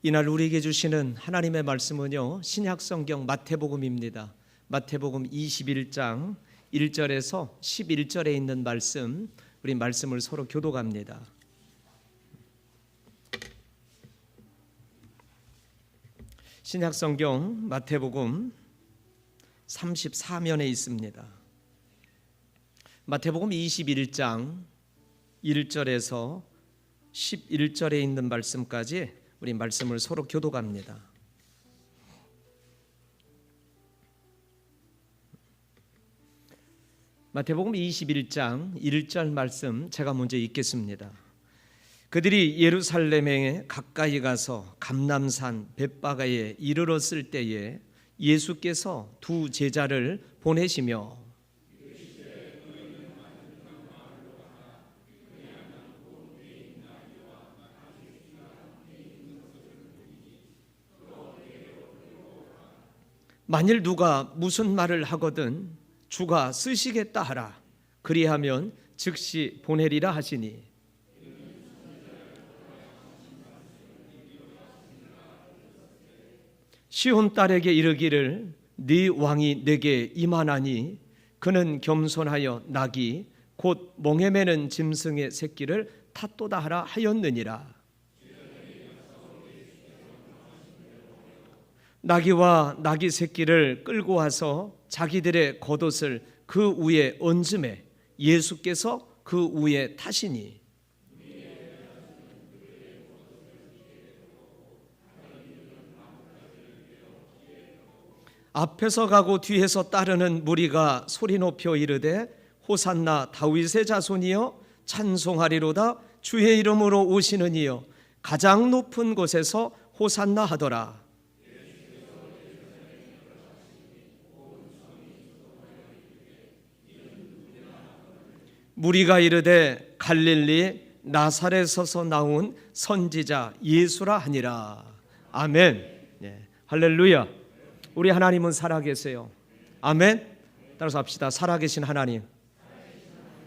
이날 우리에게 주시는 하나님의 말씀은요, 신약성경 마태복음입니다. 마태복음 21장 1절에서 11절에 있는 말씀, 우리 말씀을 서로 교독합니다. 신약성경 마태복음 34면에 있습니다. 마태복음 21장 1절에서 11절에 있는 말씀까지 우리 말씀을 서로 교독합니다. 마태복음 21장 1절 말씀 제가 먼저 읽겠습니다. 그들이 예루살렘에 가까이 가서 감람산 벳바가에 이르렀을 때에 예수께서 두 제자를 보내시며 만일 누가 무슨 말을 하거든 주가 쓰시겠다 하라. 그리하면 즉시 보내리라 하시니 시온 딸에게 이르기를 네 왕이 내게 임하나니 그는 겸손하여 낙이 곧 멍에 매는 짐승의 새끼를 탓도다 하라 하였느니라. 나귀와 나귀 새끼를 끌고 와서 자기들의 겉옷을 그 위에 얹음에 예수께서 그 위에 타시니 앞에서 가고 뒤에서 따르는 무리가 소리 높여 이르되 호산나 다윗의 자손이여 찬송하리로다. 주의 이름으로 오시는 이여 가장 높은 곳에서 호산나 하더라. 무리가 이르되 갈릴리 나사렛에서 나온 선지자 예수라 하니라. 아멘. 네. 할렐루야. 우리 하나님은 살아계세요. 아멘. 따라서 합시다. 살아계신 하나님,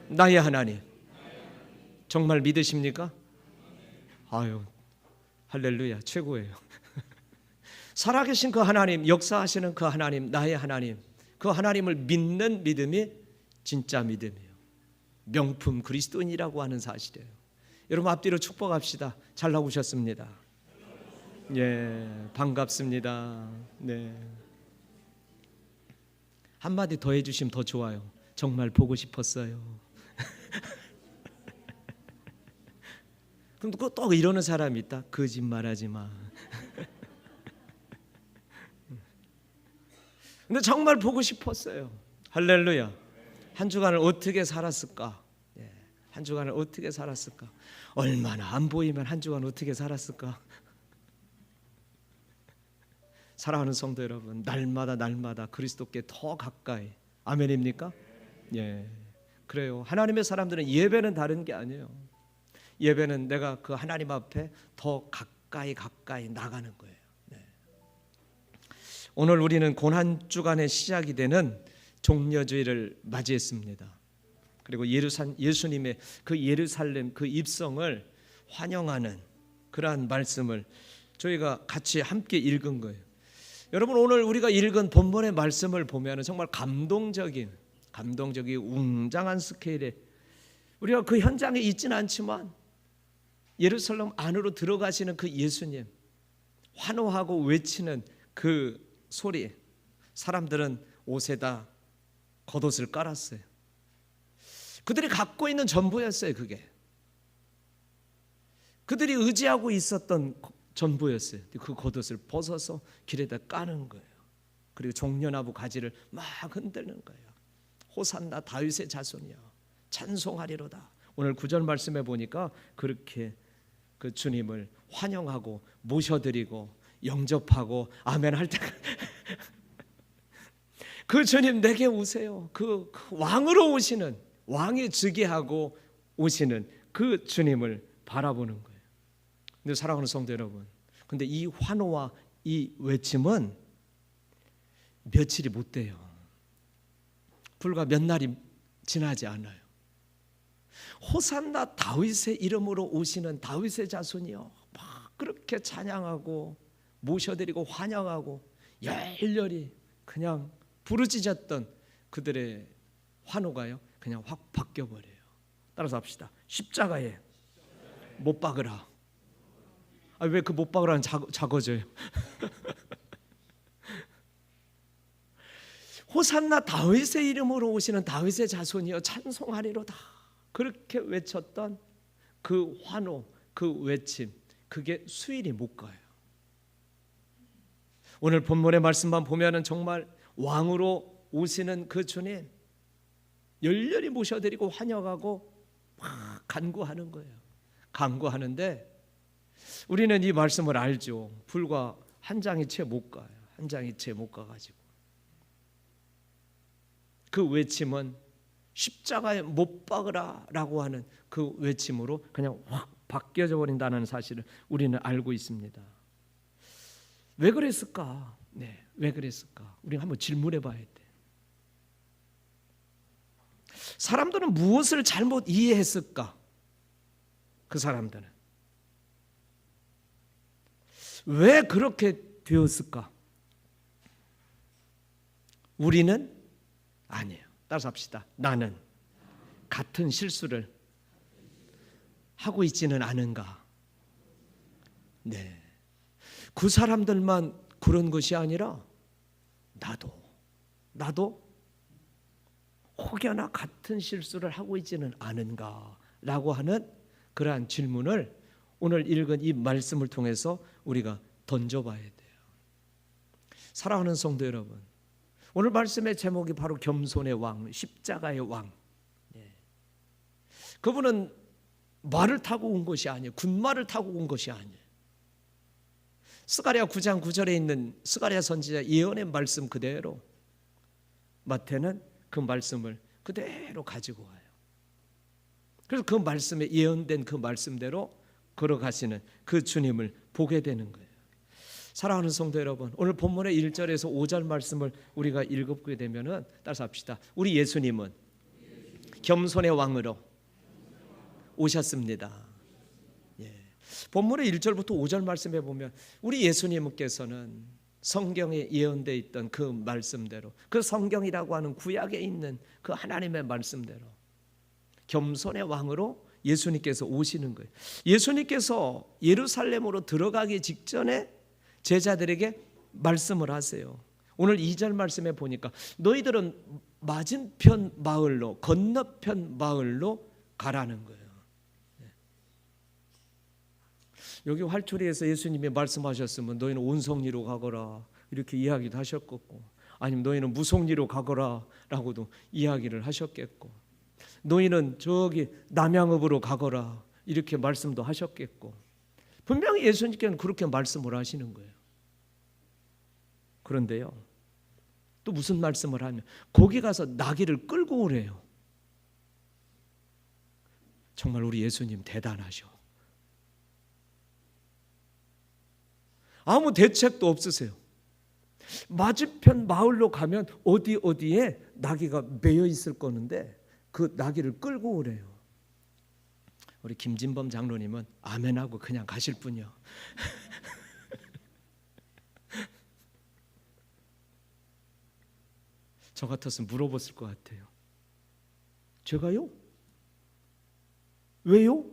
나의 하나님. 정말 믿으십니까? 아유, 할렐루야. 최고예요. 살아계신 그 하나님, 역사하시는 그 하나님, 나의 하나님, 그 하나님을 믿는 믿음이 진짜 믿음이에요. 명품 그리스도인이라고 하는 사실이에요. 여러분 앞뒤로 축복합시다. 잘 나오셨습니다. 예, 반갑습니다. 네. 한마디 더 해주시면 더 좋아요. 정말 보고 싶었어요. 그럼 또 이러는 사람이 있다. 거짓말하지 마. 근데 정말 보고 싶었어요. 할렐루야. 한 주간을 어떻게 살았을까? 한 주간을 어떻게 살았을까? 얼마나 안 보이면 한 주간 어떻게 살았을까? 사랑하는 성도 여러분, 날마다 그리스도께 더 가까이. 아멘입니까? 예, 그래요. 하나님의 사람들은 예배는 다른 게 아니에요. 예배는 내가 그 하나님 앞에 더 가까이 나가는 거예요. 네. 오늘 우리는 고난 주간의 시작이 되는 종려주일을 맞이했습니다. 그리고 예수님의 그 예루살렘 그 입성을 환영하는 그러한 말씀을 저희가 같이 함께 읽은 거예요. 여러분 오늘 우리가 읽은 본문의 말씀을 보면 정말 감동적인 웅장한 스케일의 우리가 그 현장에 있지는 않지만 예루살렘 안으로 들어가시는 그 예수님 환호하고 외치는 그 소리, 사람들은 옷에다 겉옷을 깔았어요. 그들이 갖고 있는 전부였어요. 그게 그들이 의지하고 있었던 전부였어요. 그 겉옷을 벗어서 길에다 까는 거예요. 그리고 종려나무 가지를 막 흔드는 거예요. 호산나 다윗의 자손이여 찬송하리로다. 오늘 9절 말씀에 보니까 그렇게 그 주님을 환영하고 모셔드리고 영접하고 아멘 할 때가 그 주님 내게 오세요. 그 왕으로 오시는 왕이 즉위하고 오시는 그 주님을 바라보는 거예요. 근데 사랑하는 성도 여러분, 근데 이 환호와 이 외침은 며칠이 못 돼요. 불과 몇 날이 지나지 않아요. 호산나 다윗의 이름으로 오시는 다윗의 자손이요 막 그렇게 찬양하고 모셔드리고 환영하고 열렬히 그냥 부르짖었던 그들의 환호가요 그냥 확 바뀌어버려요. 따라서 합시다. 십자가에 못 박으라. 왜 그 못 박으라는 작어져요? 호산나 다윗의 이름으로 오시는 다윗의 자손이여 찬송하리로다. 그렇게 외쳤던 그 환호, 그 외침, 그게 수일이 못 가요. 오늘 본문의 말씀만 보면은 정말 왕으로 오시는 그 주님 열렬히 모셔드리고 환영하고 막 간구하는 거예요. 간구하는데 우리는 이 말씀을 알죠. 불과 한 장이 채 못 가요. 한 장이 채 못 가가지고 그 외침은 십자가에 못 박으라 라고 하는 그 외침으로 그냥 확 바뀌어져 버린다는 사실을 우리는 알고 있습니다. 왜 그랬을까? 네, 왜 그랬을까? 우리가 한번 질문해 봐야 돼. 사람들은 무엇을 잘못 이해했을까? 그 사람들은 왜 그렇게 되었을까? 우리는 아니에요. 따라서 합시다. 나는 같은 실수를 하고 있지는 않은가? 네. 그 사람들만 그런 것이 아니라 나도 혹여나 같은 실수를 하고 있지는 않은가라고 하는 그러한 질문을 오늘 읽은 이 말씀을 통해서 우리가 던져봐야 돼요. 사랑하는 성도 여러분, 오늘 말씀의 제목이 바로 겸손의 왕, 십자가의 왕. 그분은 말을 타고 온 것이 아니에요. 군말을 타고 온 것이 아니에요. 스가랴 9장 9절에 있는 스가랴 선지자 예언의 말씀 그대로 마태는 그 말씀을 그대로 가지고 와요. 그래서 그 말씀에 예언된 그 말씀대로 걸어가시는 그 주님을 보게 되는 거예요. 사랑하는 성도 여러분, 오늘 본문의 1절에서 5절 말씀을 우리가 읽게 되면은 따라서 합시다. 우리 예수님은 겸손의 왕으로 오셨습니다. 본문의 1절부터 5절 말씀에 보면 우리 예수님께서는 성경에 예언되어 있던 그 말씀대로, 그 성경이라고 하는 구약에 있는 그 하나님의 말씀대로 겸손의 왕으로 예수님께서 오시는 거예요. 예수님께서 예루살렘으로 들어가기 직전에 제자들에게 말씀을 하세요. 오늘 2절 말씀에 보니까 너희들은 맞은편 마을로, 건너편 마을로 가라는 거예요. 여기 활초리에서 예수님이 말씀하셨으면 너희는 온성리로 가거라 이렇게 이야기도 하셨겠고, 아니면 너희는 무성리로 가거라 라고도 이야기를 하셨겠고, 너희는 저기 남양읍으로 가거라 이렇게 말씀도 하셨겠고, 분명히 예수님께는 그렇게 말씀을 하시는 거예요. 그런데요, 또 무슨 말씀을 하면 거기 가서 나귀를 끌고 오래요. 정말 우리 예수님 대단하셔. 아무 대책도 없으세요. 맞은편 마을로 가면 어디에 나귀가 매여 있을 거는데 그 나귀를 끌고 오래요. 우리 김진범 장로님은 아멘하고 그냥 가실 뿐이요. 저 같았으면 물어봤을 것 같아요. 제가요? 왜요?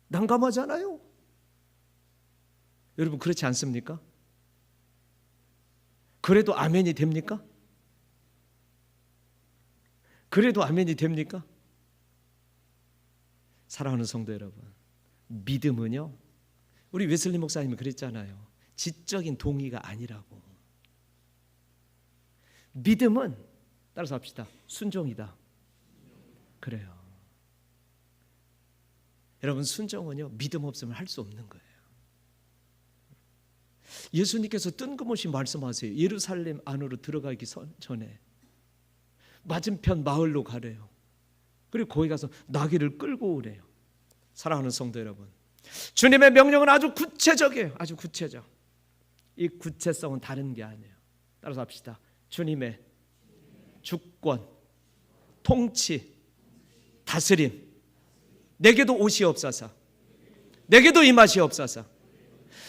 난감하잖아요. 여러분 그렇지 않습니까? 그래도 아멘이 됩니까? 그래도 아멘이 됩니까? 사랑하는 성도 여러분, 믿음은요, 우리 웨슬리 목사님이 그랬잖아요. 지적인 동의가 아니라고. 믿음은 따라서 합시다. 순종이다. 그래요. 여러분 순종은요, 믿음 없으면 할 수 없는 거예요. 예수님께서 뜬금없이 말씀하세요. 예루살렘 안으로 들어가기 전에 맞은편 마을로 가래요. 그리고 거기 가서 나귀를 끌고 오래요. 사랑하는 성도 여러분, 주님의 명령은 아주 구체적이에요. 아주 구체적. 이 구체성은 다른 게 아니에요. 따라서 합시다. 주님의 주권, 통치, 다스림 내게도 오시옵소서. 내게도 임하시옵소서.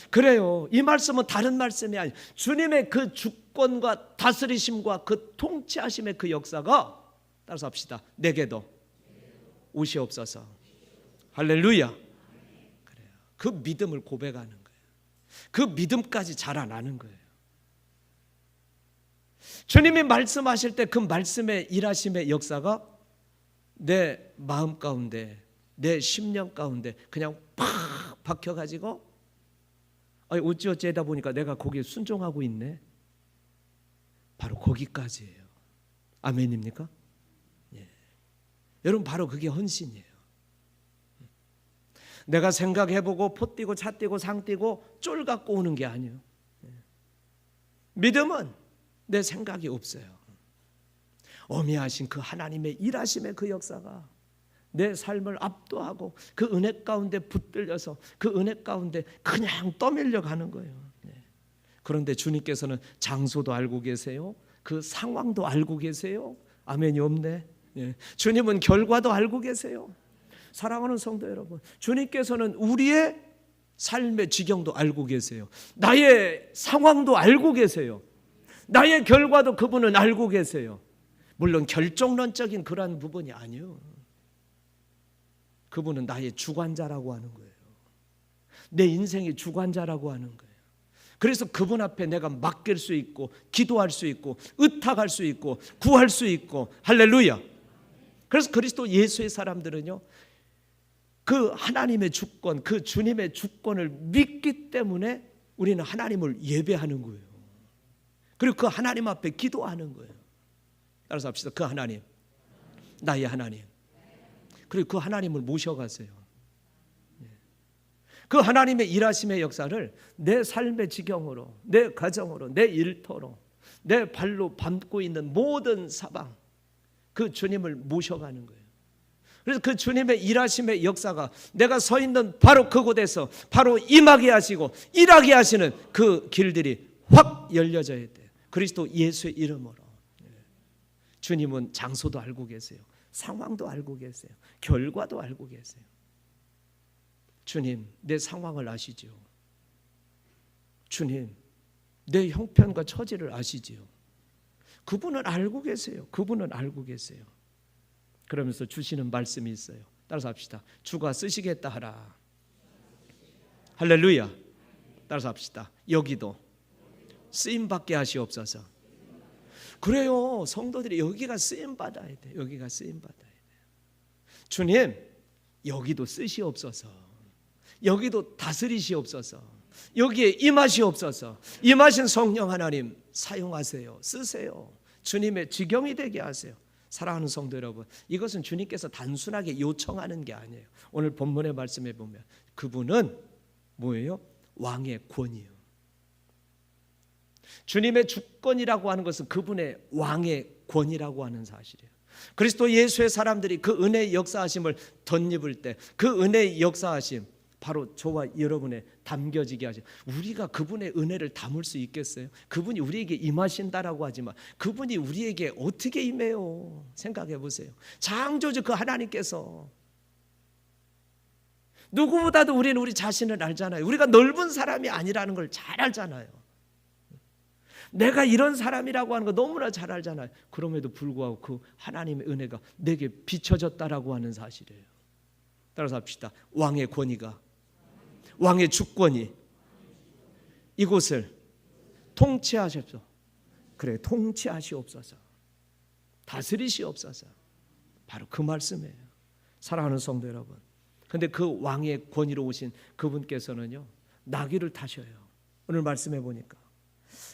그래요. 이 말씀은 다른 말씀이 아니에요. 주님의 그 주권과 다스리심과 그 통치하심의 그 역사가, 따라서 합시다, 내게도 오시옵소서. 할렐루야. 그래요. 그 믿음을 고백하는 거예요. 그 믿음까지 자라나는 거예요. 주님이 말씀하실 때 그 말씀의 일하심의 역사가 내 마음 가운데, 내 심령 가운데 그냥 팍 박혀가지고, 어찌어찌 하다 보니까 내가 거기에 순종하고 있네. 바로 거기까지예요. 아멘입니까? 예. 여러분, 바로 그게 헌신이에요. 내가 생각해보고 포 띄고 차 띄고 상 띄고 쫄 갖고 오는 게 아니에요. 믿음은 내 생각이 없어요. 어미하신 그 하나님의 일하심의 그 역사가 내 삶을 압도하고 그 은혜 가운데 붙들려서 그 은혜 가운데 그냥 떠밀려 가는 거예요. 그런데 주님께서는 장소도 알고 계세요. 그 상황도 알고 계세요. 아멘이 없네. 주님은 결과도 알고 계세요. 사랑하는 성도 여러분, 주님께서는 우리의 삶의 지경도 알고 계세요. 나의 상황도 알고 계세요. 나의 결과도 그분은 알고 계세요. 물론 결정론적인 그러한 부분이 아니에요. 그분은 나의 주관자라고 하는 거예요. 내 인생의 주관자라고 하는 거예요. 그래서 그분 앞에 내가 맡길 수 있고, 기도할 수 있고, 의탁할 수 있고, 구할 수 있고. 할렐루야. 그래서 그리스도 예수의 사람들은요, 그 하나님의 주권, 그 주님의 주권을 믿기 때문에 우리는 하나님을 예배하는 거예요. 그리고 그 하나님 앞에 기도하는 거예요. 따라서 합시다. 그 하나님, 나의 하나님. 그리고 그 하나님을 모셔가세요. 그 하나님의 일하심의 역사를 내 삶의 지경으로, 내 가정으로, 내 일터로, 내 발로 밟고 있는 모든 사방, 그 주님을 모셔가는 거예요. 그래서 그 주님의 일하심의 역사가 내가 서 있는 바로 그곳에서 바로 임하게 하시고 일하게 하시는 그 길들이 확 열려져야 돼요. 그리스도 예수의 이름으로. 주님은 장소도 알고 계세요. 상황도 알고 계세요. 결과도 알고 계세요. 주님, 내 상황을 아시지요. 주님, 내 형편과 처지를 아시지요. 그분은 알고 계세요. 그분은 알고 계세요. 그러면서 주시는 말씀이 있어요. 따라서 합시다. 주가 쓰시겠다 하라. 할렐루야. 따라서 합시다. 여기도 쓰임받게 하시옵소서. 그래요. 성도들이 여기가 쓰임받아야 돼. 여기가 쓰임받아야 돼. 주님, 여기도 쓰시옵소서. 여기도 다스리시옵소서. 여기에 임하시옵소서. 임하신 성령 하나님 사용하세요. 쓰세요. 주님의 지경이 되게 하세요. 사랑하는 성도 여러분, 이것은 주님께서 단순하게 요청하는 게 아니에요. 오늘 본문의 말씀에 보면 그분은 뭐예요? 왕의 권이에요. 주님의 주권이라고 하는 것은 그분의 왕의 권이라고 하는 사실이에요. 그리스도 예수의 사람들이 그 은혜의 역사하심을 덧입을 때 그 은혜의 역사하심, 바로 저와 여러분의 담겨지게 하죠. 우리가 그분의 은혜를 담을 수 있겠어요? 그분이 우리에게 임하신다라고 하지만 그분이 우리에게 어떻게 임해요? 생각해 보세요. 창조주 그 하나님께서, 누구보다도 우리는 우리 자신을 알잖아요. 우리가 넓은 사람이 아니라는 걸 잘 알잖아요. 내가 이런 사람이라고 하는 거 너무나 잘 알잖아요. 그럼에도 불구하고 그 하나님의 은혜가 내게 비춰졌다라고 하는 사실이에요. 따라서 합시다. 왕의 권위가, 왕의 주권이 이곳을 통치하십시오. 그래, 통치하시옵소서. 다스리시옵소서. 바로 그 말씀이에요. 사랑하는 성도 여러분, 근데 그 왕의 권위로 오신 그분께서는요, 나귀를 타셔요. 오늘 말씀해 보니까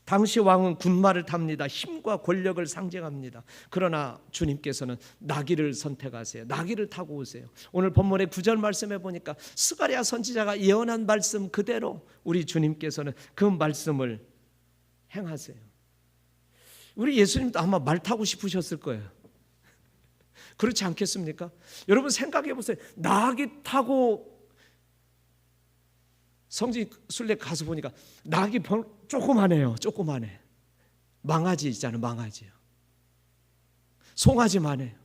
당시 왕은 군마를 탑니다. 힘과 권력을 상징합니다. 그러나 주님께서는 나귀를 선택하세요. 나귀를 타고 오세요. 오늘 본문의 9절 말씀해 보니까 스가랴 선지자가 예언한 말씀 그대로 우리 주님께서는 그 말씀을 행하세요. 우리 예수님도 아마 말 타고 싶으셨을 거예요. 그렇지 않겠습니까? 여러분 생각해 보세요. 나귀 타고 성지 순례 가서 보니까 나귀 조그만해요. 조그만해. 망아지 있잖아요. 망아지요. 송아지만 해요.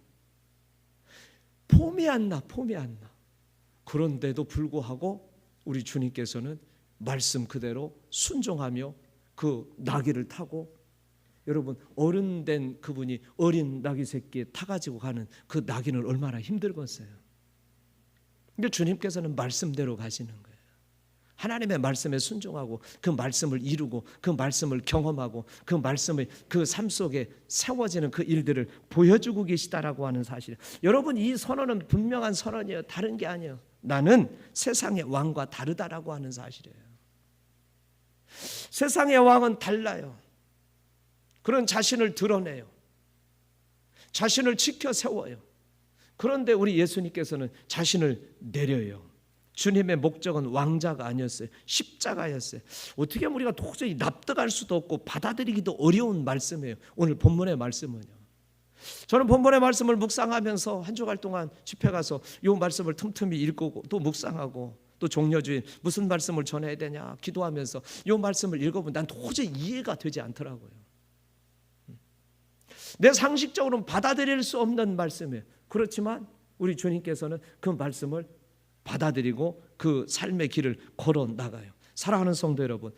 폼이 안 나. 그런데도 불구하고 우리 주님께서는 말씀 그대로 순종하며 그 나귀를 타고, 여러분 어른 된 그분이 어린 나귀 새끼에 타가지고 가는 그 나귀는 얼마나 힘들겠어요. 근데 주님께서는 말씀대로 가시는 거예요. 하나님의 말씀에 순종하고 그 말씀을 이루고 그 말씀을 경험하고 그 말씀의 그 삶 속에 세워지는 그 일들을 보여주고 계시다라고 하는 사실. 여러분, 이 선언은 분명한 선언이에요. 다른 게 아니에요. 나는 세상의 왕과 다르다라고 하는 사실이에요. 세상의 왕은 달라요. 그런 자신을 드러내요. 자신을 지켜 세워요. 그런데 우리 예수님께서는 자신을 내려요. 주님의 목적은 왕자가 아니었어요. 십자가였어요. 어떻게 우리가 도저히 납득할 수도 없고 받아들이기도 어려운 말씀이에요. 오늘 본문의 말씀은요. 저는 본문의 말씀을 묵상하면서 한 주간 동안 집회 가서 이 말씀을 틈틈이 읽고 또 묵상하고 또 종려주일 무슨 말씀을 전해야 되냐 기도하면서 이 말씀을 읽어보면 난 도저히 이해가 되지 않더라고요. 내 상식적으로는 받아들일 수 없는 말씀이에요. 그렇지만 우리 주님께서는 그 말씀을 받아들이고 그 삶의 길을 걸어 나가요. 사랑하는 성도 여러분,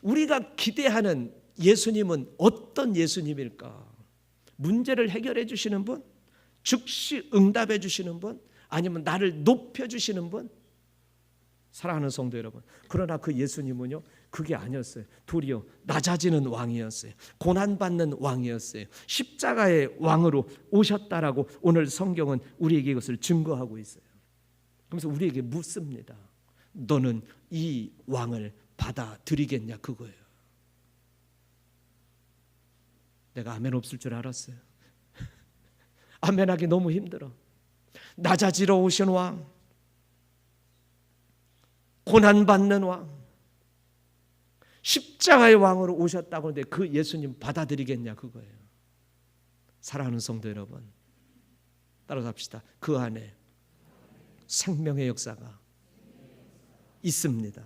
우리가 기대하는 예수님은 어떤 예수님일까? 문제를 해결해 주시는 분? 즉시 응답해 주시는 분? 아니면 나를 높여 주시는 분? 사랑하는 성도 여러분, 그러나 그 예수님은요 그게 아니었어요. 도리어 낮아지는 왕이었어요. 고난받는 왕이었어요. 십자가의 왕으로 오셨다라고 오늘 성경은 우리에게 이것을 증거하고 있어요. 그래서 우리에게 묻습니다. 너는 이 왕을 받아들이겠냐 그거예요. 내가 아멘 없을 줄 알았어요. 아멘하기 너무 힘들어. 낮아지러 오신 왕, 고난받는 왕, 십자가의 왕으로 오셨다고 하는데 그 예수님 받아들이겠냐 그거예요. 사랑하는 성도 여러분, 따라갑시다. 그 안에 생명의 역사가 있습니다.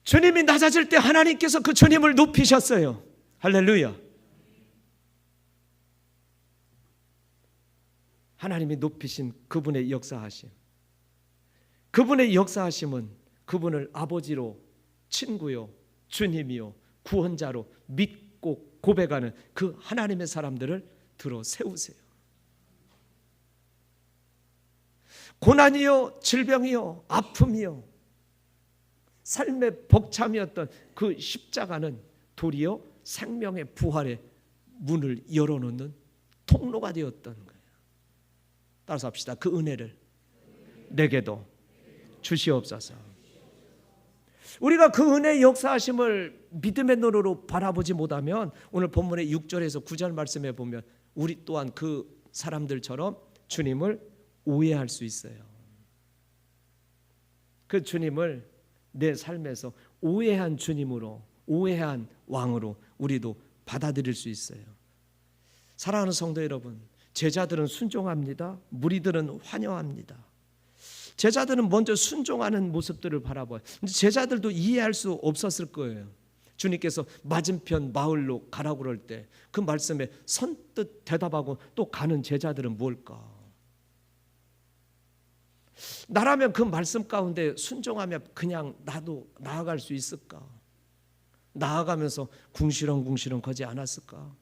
주님이 낮아질 때 하나님께서 그 주님을 높이셨어요. 할렐루야. 하나님이 높이신 그분의 역사하심, 그분의 역사하심은 그분을 아버지로, 친구요, 주님이요, 구원자로 믿고 고백하는 그 하나님의 사람들을 들어 세우세요. 고난이요, 질병이요, 아픔이요, 삶의 벅참이었던 그 십자가는 도리어 생명의 부활의 문을 열어놓는 통로가 되었던 거예요. 따라서 합시다. 그 은혜를 내게도 주시옵소서. 우리가 그 은혜의 역사하심을 믿음의 눈으로 바라보지 못하면 오늘 본문의 6절에서 9절 말씀에 보면 우리 또한 그 사람들처럼 주님을 오해할 수 있어요. 그 주님을 내 삶에서 오해한 주님으로, 오해한 왕으로 우리도 받아들일 수 있어요. 사랑하는 성도 여러분, 제자들은 순종합니다. 무리들은 환영합니다. 제자들은 먼저 순종하는 모습들을 바라봐요. 근데 제자들도 이해할 수 없었을 거예요. 주님께서 맞은편 마을로 가라고 그럴 때 그 말씀에 선뜻 대답하고 또 가는 제자들은 뭘까? 나라면 그 말씀 가운데 순종하면 그냥 나도 나아갈 수 있을까? 나아가면서 궁시렁궁시렁 거지 않았을까?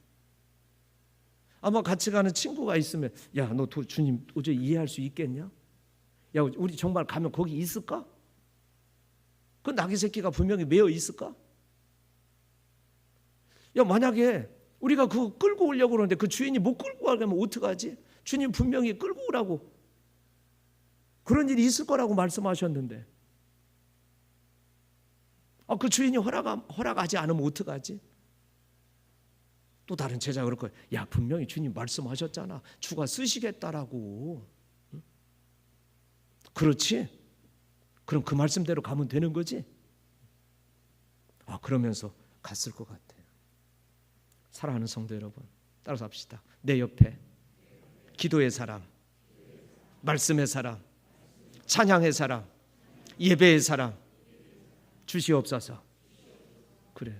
아마 같이 가는 친구가 있으면 야, 너 주님 도저히 이해할 수 있겠냐? 야, 우리 정말 가면 거기 있을까? 그 나귀 새끼가 분명히 매여 있을까? 야, 만약에 우리가 그거 끌고 오려고 그러는데 그 주인이 못 끌고 가면 어떡하지? 주님 분명히 끌고 오라고 그런 일이 있을 거라고 말씀하셨는데 그 주인이 허락하지 않으면 어떡하지? 또 다른 제자가 그럴 거예요. 야, 분명히 주님 말씀하셨잖아. 주가 쓰시겠다라고. 응? 그렇지? 그럼 그 말씀대로 가면 되는 거지? 그러면서 갔을 것 같아요. 사랑하는 성도 여러분, 따라서 합시다. 내 옆에 기도의 사람, 말씀의 사람, 찬양의 사람, 예배의 사람 주시옵소서. 그래요.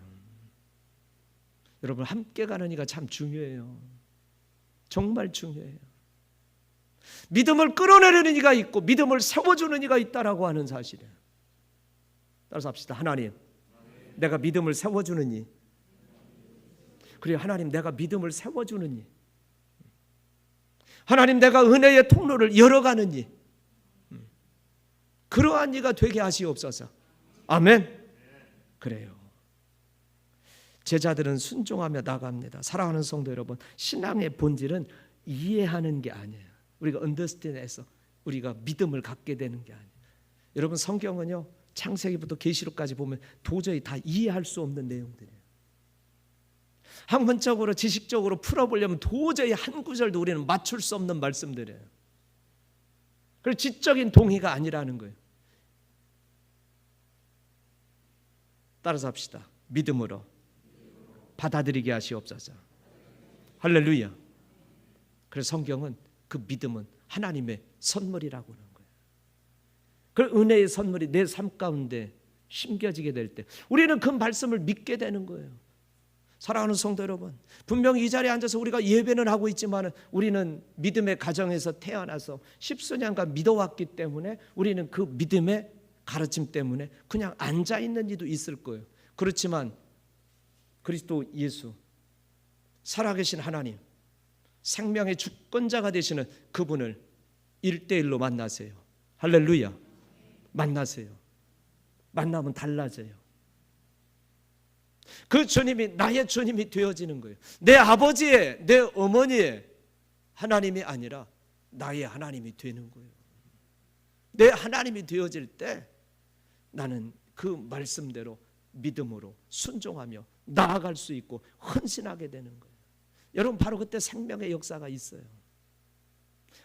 여러분, 함께 가는 이가 참 중요해요. 정말 중요해요. 믿음을 끌어내리는 이가 있고 믿음을 세워주는 이가 있다라고 하는 사실이에요. 따라서 합시다. 하나님, 내가 믿음을 세워주는 이. 그리고 하나님, 내가 믿음을 세워주는 이. 하나님, 내가 은혜의 통로를 열어가는 이. 그러한 이가 되게 하시옵소서. 아멘. 그래요. 제자들은 순종하며 나갑니다. 사랑하는 성도 여러분, 신앙의 본질은 이해하는 게 아니에요. 우리가 understand해서 우리가 믿음을 갖게 되는 게 아니에요. 여러분, 성경은요, 창세기부터 계시록까지 보면 도저히 다 이해할 수 없는 내용들이에요. 학문적으로 지식적으로 풀어보려면 도저히 한 구절도 우리는 맞출 수 없는 말씀들이에요. 그리고 지적인 동의가 아니라는 거예요. 따라서 합시다. 믿음으로 받아들이게 하시옵소서. 할렐루야. 그래서 성경은 그 믿음은 하나님의 선물이라고 하는 거예요. 그 은혜의 선물이 내 삶 가운데 심겨지게 될 때 우리는 그 말씀을 믿게 되는 거예요. 사랑하는 성도 여러분, 분명히 이 자리에 앉아서 우리가 예배는 하고 있지만 우리는 믿음의 가정에서 태어나서 십수년간 믿어왔기 때문에 우리는 그 믿음의 가르침 때문에 그냥 앉아있는 이도 있을 거예요. 그렇지만 그리스도 예수, 살아계신 하나님, 생명의 주권자가 되시는 그분을 1대1로 만나세요. 할렐루야. 만나세요. 만나면 달라져요. 그 주님이 나의 주님이 되어지는 거예요. 내 아버지의, 내 어머니의 하나님이 아니라 나의 하나님이 되는 거예요. 내 하나님이 되어질 때 나는 그 말씀대로 믿음으로 순종하며 나아갈 수 있고 헌신하게 되는 거예요. 여러분, 바로 그때 생명의 역사가 있어요.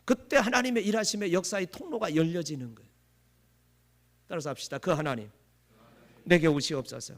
그때 하나님의 일하심의 역사의 통로가 열려지는 거예요. 따라서 합시다. 그 하나님 내게 오시옵소서.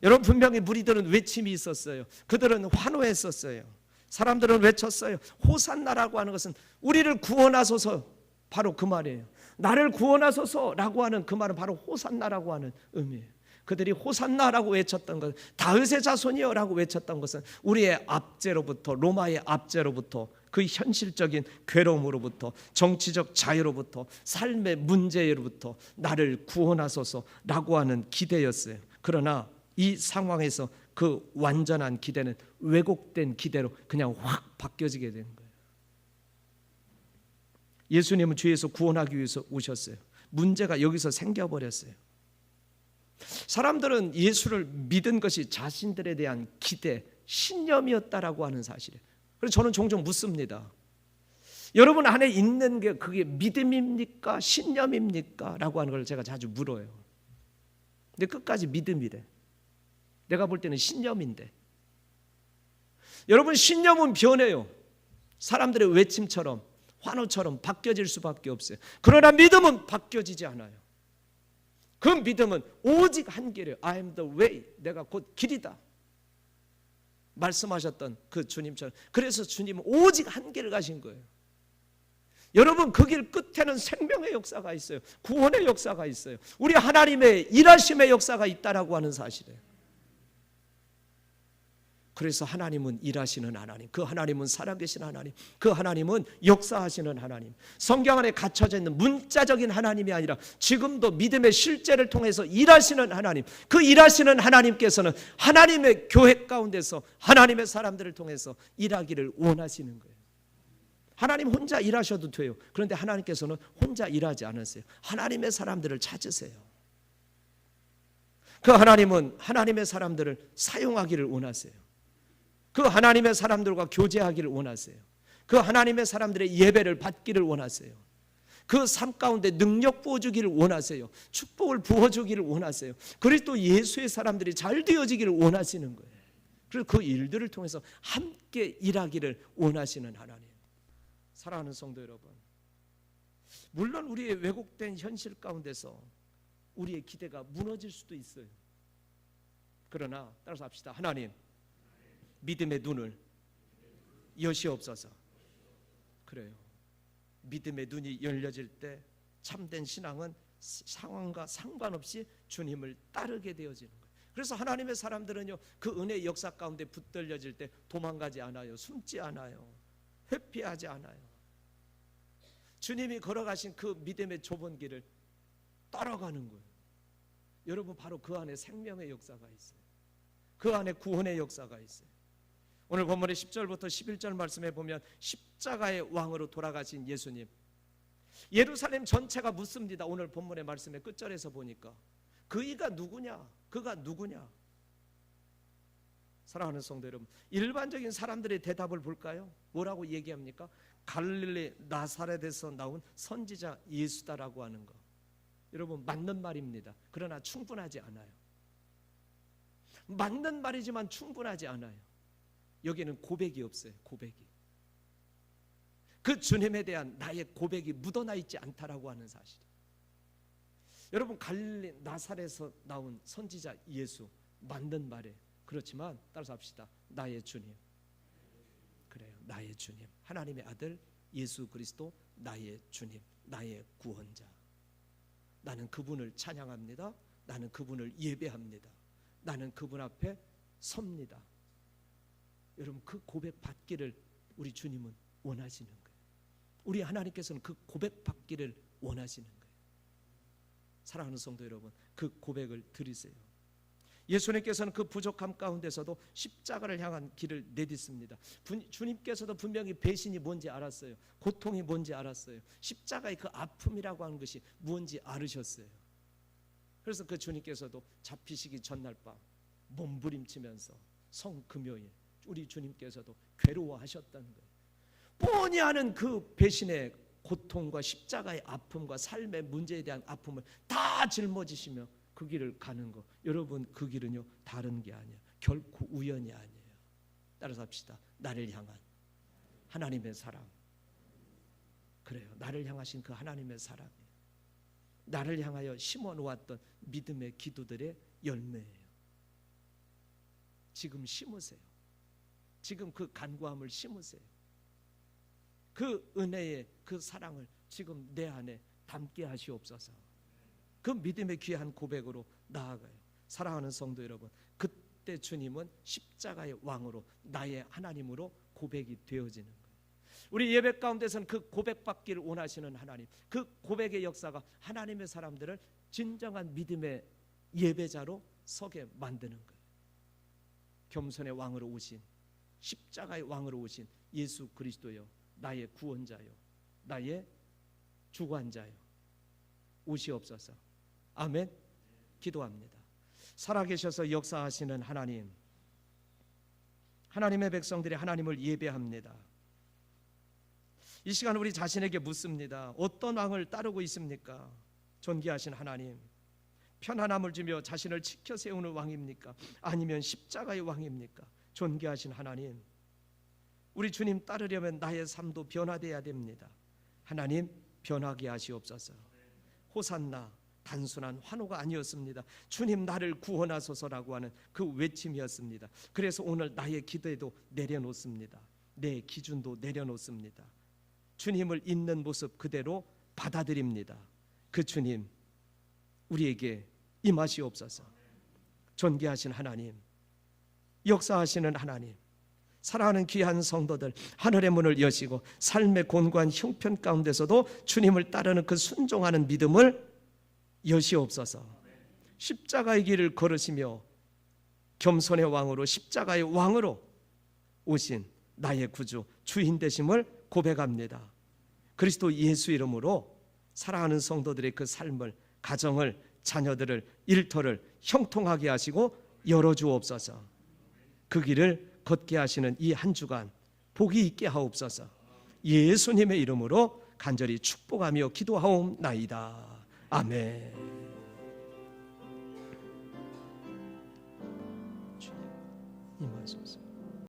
여러분, 분명히 무리들은 외침이 있었어요. 그들은 환호했었어요. 사람들은 외쳤어요. 호산나라고 하는 것은 우리를 구원하소서, 바로 그 말이에요. 나를 구원하소서라고 하는 그 말은 바로 호산나라고 하는 의미예요. 그들이 호산나라고 외쳤던 것, 다윗의 자손이여라고 외쳤던 것은 우리의 압제로부터, 로마의 압제로부터, 그 현실적인 괴로움으로부터, 정치적 자유로부터, 삶의 문제로부터 나를 구원하소서라고 하는 기대였어요. 그러나 이 상황에서 그 완전한 기대는 왜곡된 기대로 그냥 확 바뀌어지게 된 거예요. 예수님은 죄에서 구원하기 위해서 오셨어요. 문제가 여기서 생겨버렸어요. 사람들은 예수를 믿은 것이 자신들에 대한 기대, 신념이었다라고 하는 사실이에요. 그래서 저는 종종 묻습니다. 여러분 안에 있는 게 그게 믿음입니까? 신념입니까? 라고 하는 걸 제가 자주 물어요. 근데 끝까지 믿음이래. 내가 볼 때는 신념인데. 여러분, 신념은 변해요. 사람들의 외침처럼, 환호처럼 바뀌어질 수밖에 없어요. 그러나 믿음은 바뀌어지지 않아요. 그 믿음은 오직 한 길이에요. I am the way. 내가 곧 길이다. 말씀하셨던 그 주님처럼. 그래서 주님은 오직 한 길을 가신 거예요. 여러분, 그 길 끝에는 생명의 역사가 있어요. 구원의 역사가 있어요. 우리 하나님의 일하심의 역사가 있다라고 하는 사실이에요. 그래서 하나님은 일하시는 하나님, 그 하나님은 살아계신 하나님, 그 하나님은 역사하시는 하나님, 성경 안에 갇혀져 있는 문자적인 하나님이 아니라 지금도 믿음의 실제를 통해서 일하시는 하나님, 그 일하시는 하나님께서는 하나님의 교회 가운데서 하나님의 사람들을 통해서 일하기를 원하시는 거예요. 하나님 혼자 일하셔도 돼요. 그런데 하나님께서는 혼자 일하지 않으세요. 하나님의 사람들을 찾으세요. 그 하나님은 하나님의 사람들을 사용하기를 원하세요. 그 하나님의 사람들과 교제하기를 원하세요. 그 하나님의 사람들의 예배를 받기를 원하세요. 그 삶 가운데 능력 부어주기를 원하세요. 축복을 부어주기를 원하세요. 그리스도 예수의 사람들이 잘 되어지기를 원하시는 거예요. 그리고 그 일들을 통해서 함께 일하기를 원하시는 하나님. 사랑하는 성도 여러분, 물론 우리의 왜곡된 현실 가운데서 우리의 기대가 무너질 수도 있어요. 그러나 따라서 합시다. 하나님, 믿음의 눈을 여시옵소서. 그래요. 믿음의 눈이 열려질 때 참된 신앙은 상황과 상관없이 주님을 따르게 되어지는 거예요. 그래서 하나님의 사람들은요, 그 은혜의 역사 가운데 붙들려질 때 도망가지 않아요. 숨지 않아요. 회피하지 않아요. 주님이 걸어가신 그 믿음의 좁은 길을 따라가는 거예요. 여러분, 바로 그 안에 생명의 역사가 있어요. 그 안에 구원의 역사가 있어요. 오늘 본문의 10절부터 11절 말씀에 보면 십자가의 왕으로 돌아가신 예수님, 예루살렘 전체가 묻습니다. 오늘 본문의 말씀의 끝절에서 보니까 그이가 누구냐? 그가 누구냐? 사랑하는 성도 여러분, 일반적인 사람들의 대답을 볼까요? 뭐라고 얘기합니까? 갈릴리 나사렛에서 나온 선지자 예수다라고 하는 거. 여러분, 맞는 말입니다. 그러나 충분하지 않아요. 맞는 말이지만 충분하지 않아요. 여기는 고백이 없어요. 고백이. 그 주님에 대한 나의 고백이 묻어나 있지 않다라고 하는 사실. 여러분, 갈릴리 나사렛에서 나온 선지자 예수, 맞는 말이에요. 그렇지만 따라서 합시다. 나의 주님. 그래요. 나의 주님. 하나님의 아들 예수 그리스도, 나의 주님, 나의 구원자. 나는 그분을 찬양합니다. 나는 그분을 예배합니다. 나는 그분 앞에 섭니다. 여러분, 그 고백 받기를 우리 주님은 원하시는 거예요. 우리 하나님께서는 그 고백 받기를 원하시는 거예요. 사랑하는 성도 여러분, 그 고백을 드리세요. 예수님께서는 그 부족함 가운데서도 십자가를 향한 길을 내딛습니다. 주님께서도 분명히 배신이 뭔지 알았어요. 고통이 뭔지 알았어요. 십자가의 그 아픔이라고 하는 것이 무엇인지 알으셨어요. 그래서 그 주님께서도 잡히시기 전날 밤 몸부림치면서 성금요일 우리 주님께서도 괴로워하셨다는 거예요. 뻔히 아는 그 배신의 고통과 십자가의 아픔과 삶의 문제에 대한 아픔을 다 짊어지시며 그 길을 가는 거, 여러분, 그 길은요 다른 게 아니에요. 결코 우연이 아니에요. 따라서 합시다. 나를 향한 하나님의 사랑. 그래요. 나를 향하신 그 하나님의 사랑이에요. 나를 향하여 심어놓았던 믿음의 기도들의 열매예요. 지금 심으세요. 지금 그 간구함을 심으세요. 그 은혜의 그 사랑을 지금 내 안에 담게 하시옵소서. 그 믿음의 귀한 고백으로 나아가요. 사랑하는 성도 여러분, 그때 주님은 십자가의 왕으로, 나의 하나님으로 고백이 되어지는 거예요. 우리 예배 가운데서는 그 고백받기를 원하시는 하나님, 그 고백의 역사가 하나님의 사람들을 진정한 믿음의 예배자로 서게 만드는 거예요. 겸손의 왕으로 오신, 십자가의 왕으로 오신 예수 그리스도여, 나의 구원자요, 나의 주관자요, 오시옵소서. 아멘. 기도합니다. 살아계셔서 역사하시는 하나님, 하나님의 백성들이 하나님을 예배합니다. 이 시간 우리 자신에게 묻습니다. 어떤 왕을 따르고 있습니까? 존귀하신 하나님, 편안함을 주며 자신을 지켜 세우는 왕입니까? 아니면 십자가의 왕입니까? 존귀하신 하나님, 우리 주님 따르려면 나의 삶도 변화되어야 됩니다. 하나님, 변하게 하시옵소서. 호산나, 단순한 환호가 아니었습니다. 주님 나를 구원하소서라고 하는 그 외침이었습니다. 그래서 오늘 나의 기도에도 내려놓습니다. 내 기준도 내려놓습니다. 주님을 있는 모습 그대로 받아들입니다. 그 주님 우리에게 임하시옵소서. 존귀하신 하나님, 역사하시는 하나님, 사랑하는 귀한 성도들, 하늘의 문을 여시고 삶의 곤고한 형편 가운데서도 주님을 따르는 그 순종하는 믿음을 여시옵소서. 십자가의 길을 걸으시며 겸손의 왕으로, 십자가의 왕으로 오신 나의 구주, 주인 되심을 고백합니다. 그리스도 예수 이름으로 사랑하는 성도들의 그 삶을, 가정을, 자녀들을, 일터를 형통하게 하시고 열어주옵소서. 그 길을 걷게 하시는 이 한 주간 복이 있게 하옵소서. 예수님의 이름으로 간절히 축복하며 기도하옵나이다. 아멘. 주님 임하소서.